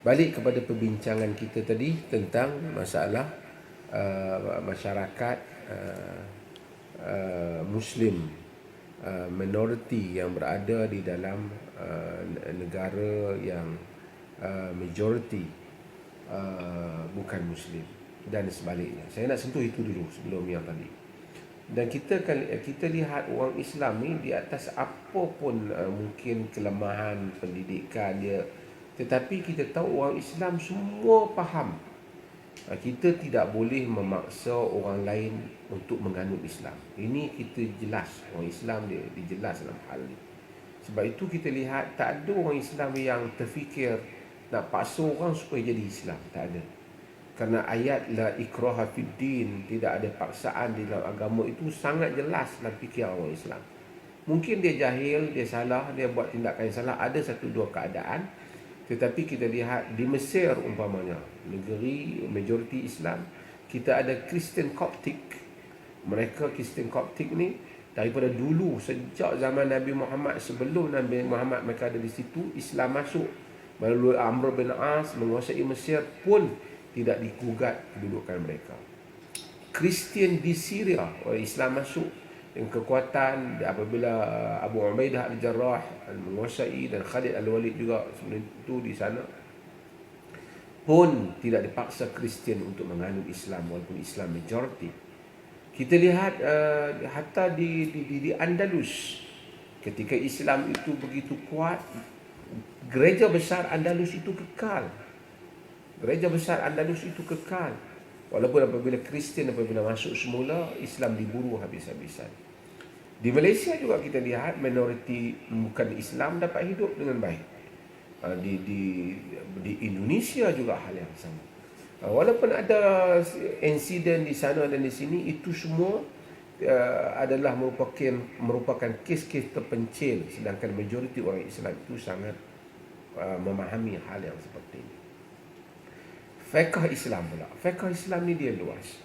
Balik kepada perbincangan kita tadi tentang masalah masyarakat Muslim minoriti yang berada di dalam negara yang majoriti bukan Muslim dan sebaliknya. Saya nak sentuh itu dulu sebelum yang tadi. Dan kita lihat orang Islam ni di atas apa pun mungkin kelemahan pendidikan dia, tetapi kita tahu orang Islam semua faham. Kita tidak boleh memaksa orang lain untuk menganut Islam. Ini kita jelas, orang Islam dia jelas dalam hal ni. Sebab itu kita lihat tak ada orang Islam yang terfikir nak paksa orang supaya jadi Islam. Tak ada. Kerana ayat la ikraha fid din, tidak ada paksaan di dalam agama, itu sangat jelas dalam fikiran orang Islam. Mungkin dia jahil, dia salah, dia buat tindakan yang salah, ada satu dua keadaan. Tetapi kita lihat di Mesir umpamanya, negeri majoriti Islam, kita ada Kristen Coptic. Mereka Kristen Coptic ni daripada dulu, sejak zaman Nabi Muhammad, sebelum Nabi Muhammad mereka ada di situ, Islam masuk melalui Amr bin As menguasai Mesir pun tidak digugat kedudukan mereka. Kristian di Syria, orang Islam masuk dengan kekuatan apabila Abu Ubaidah Al-Jarrah menguasai dan Khalid Al-Walid juga sebelum itu di sana, pun tidak dipaksa Kristian untuk menganut Islam walaupun Islam majoriti. Kita lihat hatta di Andalus, ketika Islam itu begitu kuat, gereja besar Andalus itu kekal. Gereja besar Andalus itu kekal. Walaupun apabila Kristian apabila masuk semula, Islam diburu habis-habisan. Di Malaysia juga kita lihat minoriti bukan Islam dapat hidup dengan baik. Di Indonesia juga hal yang sama. Walaupun ada insiden di sana dan di sini, itu semua adalah merupakan kes-kes terpencil, sedangkan majoriti orang Islam itu sangat memahami hal yang seperti ini. Fiqh Islam pula. Fiqh Islam ni dia luas.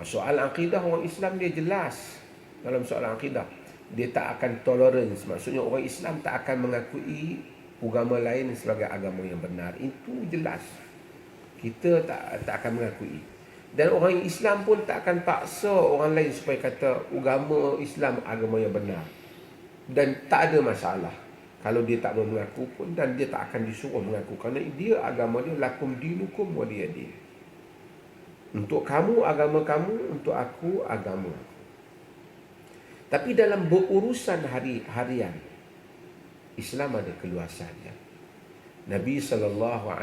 Soal akidah orang Islam dia jelas. Dalam soal akidah, dia tak akan tolerance. Maksudnya orang Islam tak akan mengakui agama lain sebagai agama yang benar. Itu jelas. Kita tak akan mengakui. Dan orang Islam pun tak akan paksa orang lain supaya kata agama Islam agama yang benar. Dan tak ada masalah kalau dia tak mau mengaku pun, dan dia tak akan disuruh mengaku, kerana dia agama dia lakum dinukum waliyadin. Untuk kamu agama kamu, untuk aku agama aku. Tapi dalam berurusan harian, Islam ada keluasannya. Nabi SAW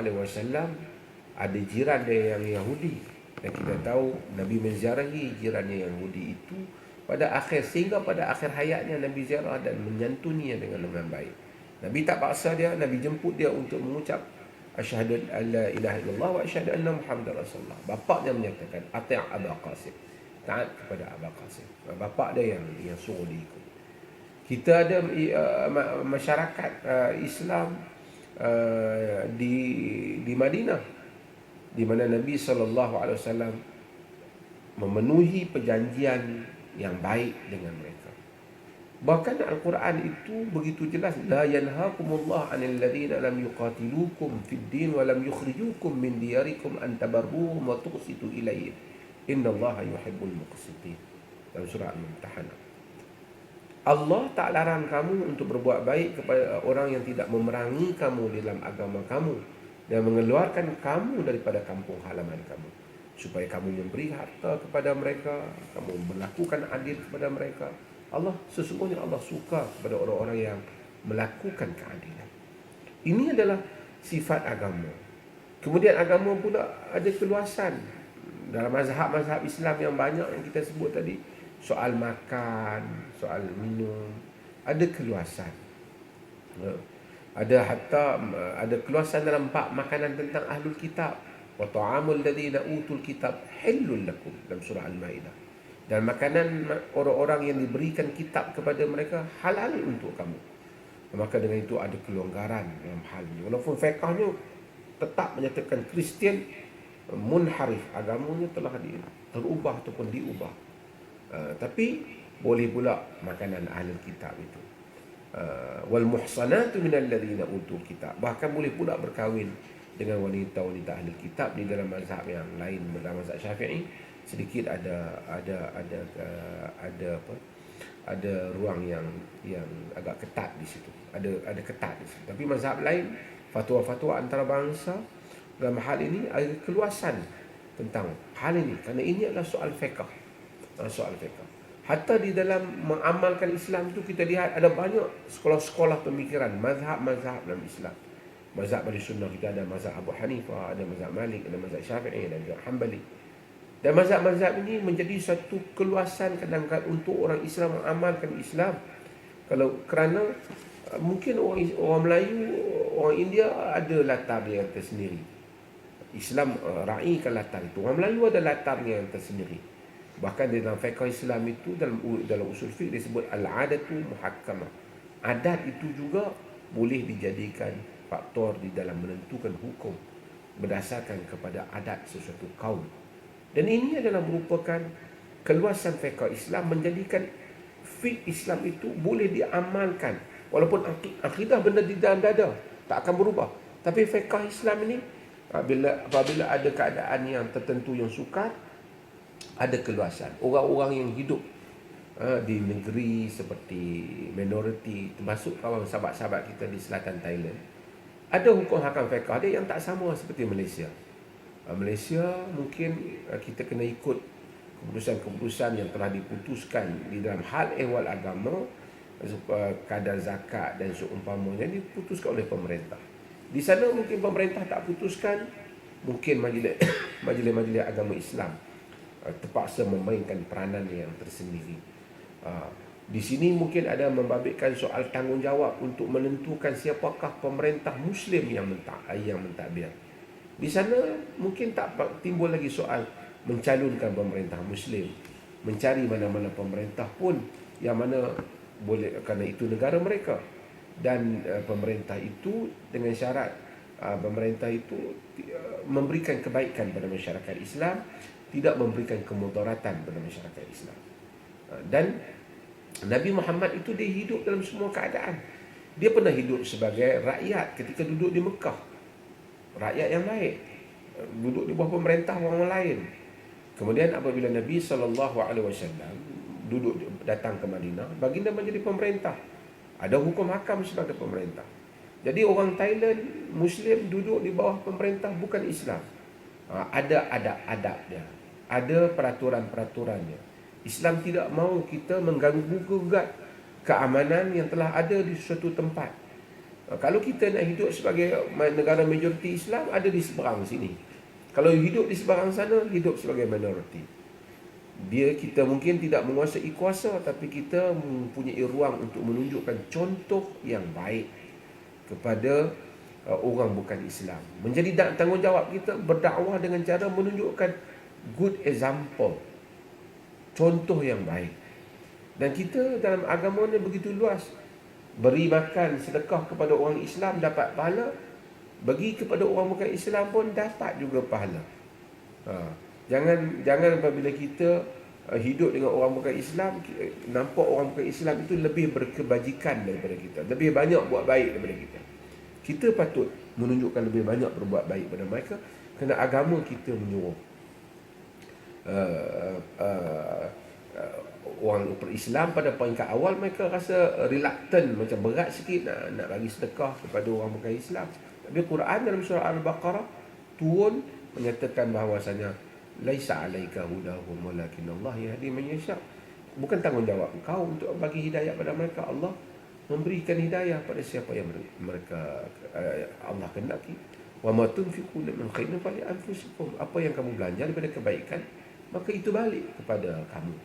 ada jiran dia yang Yahudi, dan kita tahu Nabi menziarahi jirannya Yahudi itu pada akhir, sehingga pada akhir hayatnya Nabi ziarah dan menyantuninya dengan baik. Nabi tak paksa dia, Nabi jemput dia untuk mengucap asyhadu an la ilaha illallah wa asyhadu anna Muhammadar Rasulullah. Bapa dia menyatakan ati' Abu Qasim, taat kepada Abu Qasim. Bapa dia yang suruh dia ikut. Kita ada masyarakat Islam di Madinah, di mana Nabi SAW memenuhi perjanjian yang baik dengan mereka. Bahkan Al-Quran itu begitu jelas, la yanhaakumullah 'anil ladzina lam yuqatilukum fid din wa lam yukhrijukum min diyarikum an tabarruhum wa tuqsitu ilaihim innallaha yuhibbul muqsitin. Dalam surah Al-Mumtahanah, Allah tak larang kamu untuk berbuat baik kepada orang yang tidak memerangi kamu dalam agama kamu dan mengeluarkan kamu daripada kampung halaman kamu, supaya kamu memberi harta kepada mereka, kamu melakukan adil kepada mereka. Sesungguhnya Allah suka kepada orang-orang yang melakukan keadilan. Ini adalah sifat agama. Kemudian agama pula ada keluasan. Dalam mazhab-mazhab Islam yang banyak yang kita sebut tadi, soal makan, soal minum, ada keluasan. Ada keluasan dalam bab makanan tentang ahlul kitab. Wa ta'amul ladzina utul kitab halul lakum, dalam surah Al-Maidah. Dan makanan orang-orang yang diberikan kitab kepada mereka halal untuk kamu. Maka dengan itu ada kelonggaran dalam hal ini. Walaupun fiqahnya tetap menyatakan Kristian munharif, agamanya telah terubah ataupun diubah. Tapi boleh pula makanan ahli kitab itu. Wal muhsanatu minal ladzina utul kitab. Bahkan boleh pula berkahwin dengan wanita-wanita ahli kitab di dalam mazhab yang lain, dalam mazhab Syafi'i sedikit ada apa, ada ruang yang agak ketat di situ, ada ketat di situ. Tapi mazhab lain, fatwa-fatwa antarabangsa dalam hal ini ada keluasan tentang hal ini, kerana ini adalah soal fiqh. Soal fiqh. Hatta di dalam mengamalkan Islam itu kita lihat ada banyak sekolah-sekolah pemikiran, mazhab-mazhab dalam Islam. Mazhab Ahli Sunnah kita ada mazhab Abu Hanifah, ada mazhab Malik, ada mazhab Syafi'i, dan juga Hanbali. Dan mazhab-mazhab ini menjadi satu keluasan kadang-kadang untuk orang Islam mengamalkan Islam. Kalau kerana mungkin orang Melayu, orang India ada latar yang tersendiri. Islam raikan latar itu. Orang Melayu ada latarnya yang tersendiri. Bahkan dalam fiqh Islam itu, dalam usul fiqh disebut al-adatu muhakkamah. Adat itu juga boleh dijadikan faktor di dalam menentukan hukum berdasarkan kepada adat sesuatu kaum. Dan ini adalah merupakan keluasan fiqh Islam, menjadikan fiqh Islam itu boleh diamalkan. Walaupun akidah benda di dalam dada tak akan berubah, tapi fiqh Islam ini apabila ada keadaan yang tertentu yang sukar, ada keluasan. Orang-orang yang hidup di negeri seperti minoriti, termasuk kawan sahabat-sahabat kita di selatan Thailand, ada hukum hakam fiqh ada yang tak sama seperti Malaysia. Malaysia mungkin kita kena ikut keputusan-keputusan yang telah diputuskan di dalam hal ehwal agama, kadar zakat dan seumpamanya diputuskan oleh pemerintah. Di sana mungkin pemerintah tak putuskan, mungkin majlis-majlis agama Islam terpaksa memainkan peranan yang tersendiri. Di sini mungkin ada membabitkan soal tanggungjawab untuk menentukan siapakah pemerintah Muslim yang mentadbir. Di sana mungkin tak timbul lagi soal mencalonkan pemerintah Muslim, mencari mana-mana pemerintah pun yang mana boleh, kerana itu negara mereka. Dan pemerintah itu dengan syarat pemerintah itu memberikan kebaikan pada masyarakat Islam, tidak memberikan kemudaratan pada masyarakat Islam. Dan Nabi Muhammad itu dia hidup dalam semua keadaan. Dia pernah hidup sebagai rakyat ketika duduk di Mekah, rakyat yang baik, duduk di bawah pemerintah orang lain. Kemudian apabila Nabi SAW datang ke Madinah, baginda menjadi pemerintah. Ada hukum hakam sebagai pemerintah. Jadi orang Thailand Muslim duduk di bawah pemerintah bukan Islam. Ada adab-adab dia, ada peraturan-peraturannya. Islam tidak mahu kita mengganggu-gugat keamanan yang telah ada di suatu tempat. Kalau kita nak hidup sebagai negara majoriti Islam, ada di seberang sini. Kalau hidup di seberang sana, hidup sebagai minoriti. Kita mungkin tidak menguasai kuasa, tapi kita mempunyai ruang untuk menunjukkan contoh yang baik kepada orang bukan Islam. Menjadi tanggungjawab kita berdakwah dengan cara menunjukkan good example, contoh yang baik. Dan kita dalam agama ni begitu luas. Beri makan sedekah kepada orang Islam dapat pahala, bagi kepada orang bukan Islam pun dapat juga pahala. Jangan apabila kita hidup dengan orang bukan Islam, nampak orang bukan Islam itu lebih berkebajikan daripada kita, lebih banyak buat baik daripada kita. Kita patut menunjukkan lebih banyak berbuat baik pada mereka, kerana agama kita menyuruh orang Islam pada peringkat awal mereka rasa reluctant, macam berat sikit nak bagi sedekah kepada orang bukan Islam. Tapi Quran dalam surah Al-Baqarah turun menyatakan bahawasanya laisa alaika hudahum walakin Allah yahdi man yasha. Bukan tanggungjawab engkau untuk bagi hidayah pada mereka. Allah memberikan hidayah pada siapa yang mereka Allah kehendaki. Wa ma tunfiqu min khairin fali anfusikum. Apa yang kamu belanja daripada kebaikan, maka itu balik kepada kamu.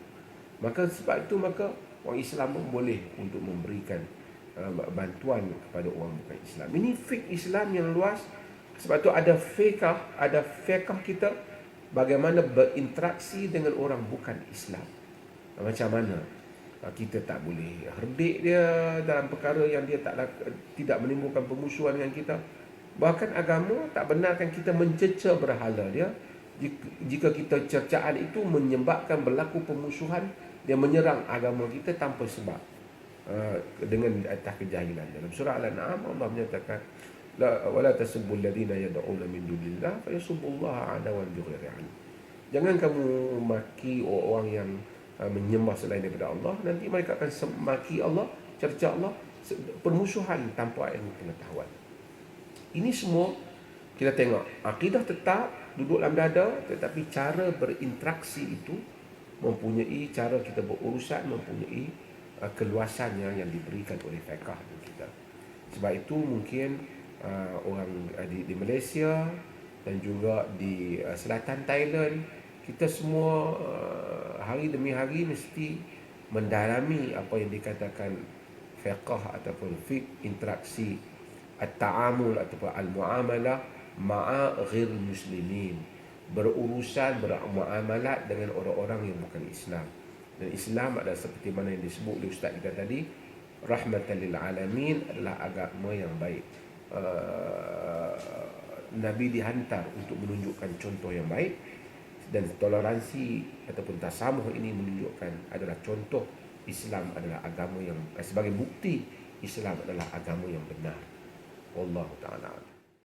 Maka sebab itu maka orang Islam pun boleh untuk memberikan bantuan kepada orang bukan Islam. Ini fiqh Islam yang luas. Sebab itu ada fiqh kita bagaimana berinteraksi dengan orang bukan Islam. Macam mana kita tak boleh herdik dia dalam perkara yang dia tidak menimbulkan permusuhan dengan kita. Bahkan agama tak benarkan kita mencerca berhala dia. Jika kita cercaan itu menyebabkan berlaku permusuhan, dia menyerang agama kita tanpa sebab, dengan atas kejahilan. Dalam surah Al-An'am Allah menyatakan la wala tasubbul ladina yad'una min dunillah fa yasubbullaha adawan bighairi ilm. Jangan kamu maki orang yang menyembah selain daripada Allah, nanti mereka akan maki Allah, cerca Allah, permusuhan tanpa ilmu pengetahuan. Ini semua kita tengok akidah tetap duduk dalam dada, tetapi cara berinteraksi itu mempunyai cara kita berurusan, mempunyai keluasannya yang diberikan oleh fiqh kita. Sebab itu mungkin orang di Malaysia dan juga di selatan Thailand, kita semua hari demi hari mesti mendalami apa yang dikatakan fiqh ataupun interaksi at-ta'amul ataupun al-muamalah ma'a ghair muslimin, berurusan bermuamalat dengan orang-orang yang bukan Islam. Dan Islam adalah seperti mana yang disebut oleh ustaz kita tadi, rahmatan lil alamin, adalah agama yang baik. Nabi dihantar untuk menunjukkan contoh yang baik, dan toleransi ataupun tasamuh ini menunjukkan adalah contoh Islam adalah agama yang sebagai bukti Islam adalah agama yang benar. Wallahu ta'ala.